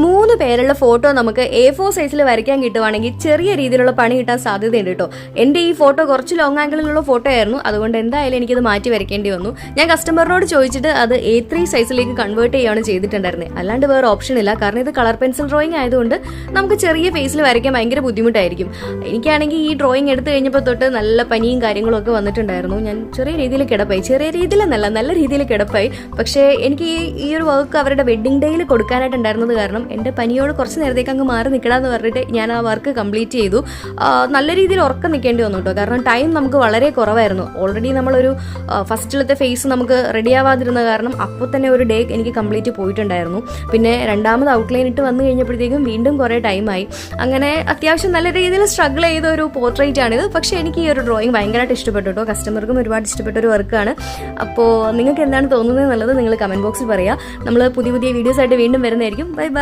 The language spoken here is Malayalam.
3 പേരുള്ള ഫോട്ടോ നമുക്ക് A4 സൈസിൽ വരയ്ക്കാൻ കിട്ടുവാണെങ്കിൽ ചെറിയ രീതിയിലുള്ള പണി കിട്ടാൻ സാധ്യതയുണ്ട് കേട്ടോ. എൻ്റെ ഈ ഫോട്ടോ കുറച്ച് ലോങ് ആംഗിളിലുള്ള ഫോട്ടോ ആയിരുന്നു, അതുകൊണ്ട് എന്തായാലും എനിക്കത് മാറ്റി വരയ്ക്കേണ്ടി വന്നു. ഞാൻ കസ്റ്റമറിനോട് ചോദിച്ചിട്ട് അത് A3 സൈസിലേക്ക് കൺവേർട്ട് ചെയ്യുകയാണ് ചെയ്തിട്ടുണ്ടായിരുന്നത്. അല്ലാണ്ട് വേറെ ഓപ്ഷൻ ഇല്ല, കാരണം ഇത് കളർ പെൻസിൽ ഡ്രോയിങ് ആയതുകൊണ്ട് നമുക്ക് ചെറിയ ഫേസിൽ വരയ്ക്കാൻ ഭയങ്കര ബുദ്ധിമുട്ടായിരിക്കും. എനിക്കാണെങ്കിൽ ഈ ഡ്രോയിങ് എടുത്തു കഴിഞ്ഞപ്പോൾ തൊട്ട് നല്ല പനിയും കാര്യങ്ങളും ഒക്കെ വന്നിട്ടുണ്ടായിരുന്നു. ഞാൻ ചെറിയ രീതിയിൽ കിടപ്പായി, ചെറിയ രീതിയിലെന്നല്ല നല്ല രീതിയിൽ കിടപ്പായി. പക്ഷേ എനിക്ക് ഈ ഒരു വർക്ക് അവരുടെ വെഡ്ഡിങ് ഡേയിൽ കൊടുക്കാനായിട്ടുണ്ടായിരുന്നത് കാരണം എൻ്റെ പനിയോട് കുറച്ച് നേരത്തേക്ക് അങ്ങ് മാറി നിൽക്കണമെന്ന് പറഞ്ഞിട്ട് ഞാൻ ആ വർക്ക് കംപ്ലീറ്റ് ചെയ്തു. നല്ല രീതിയിൽ ഉറക്കം നിൽക്കേണ്ടി വന്നു കേട്ടോ, കാരണം ടൈം നമുക്ക് വളരെ കുറവായിരുന്നു. ഓൾറെഡി നമ്മളൊരു ഫസ്റ്റിലത്തെ ഫേസ് നമുക്ക് റെഡി ആവാതിരുന്ന കാരണം അപ്പോൾ തന്നെ ഒരു ഡേ എനിക്ക് കംപ്ലീറ്റ് പോയിട്ടുണ്ടായിരുന്നു. പിന്നെ രണ്ടാമത് ഔട്ട്ലൈൻ ഇട്ട് വന്നു കഴിഞ്ഞപ്പോഴത്തേക്കും വീണ്ടും കുറേ ടൈമായി. അങ്ങനെ അത്യാവശ്യം നല്ല രീതിയിൽ സ്ട്രഗിൾ ചെയ്ത ഒരു പോർട്രേറ്റ് ആണിത്. പക്ഷേ എനിക്ക് ഈ ഒരു ഡ്രോയിങ് ഭയങ്കരമായിട്ട് ഇഷ്ടപ്പെട്ടു കേട്ടോ, കസ്റ്റമർക്കും ഒരുപാട് ഇഷ്ടപ്പെട്ട ഒരു വർക്കാണ്. അപ്പോൾ നിങ്ങൾക്ക് എന്താണ് തോന്നുന്നത് എന്നുള്ളത് നിങ്ങൾ കമൻറ്റ് ബോക്സിൽ പറയുക. നമ്മൾ പുതിയ വീഡിയോസ് ആയിട്ട് വീണ്ടും വരുന്നതായിരിക്കും. Bye bye.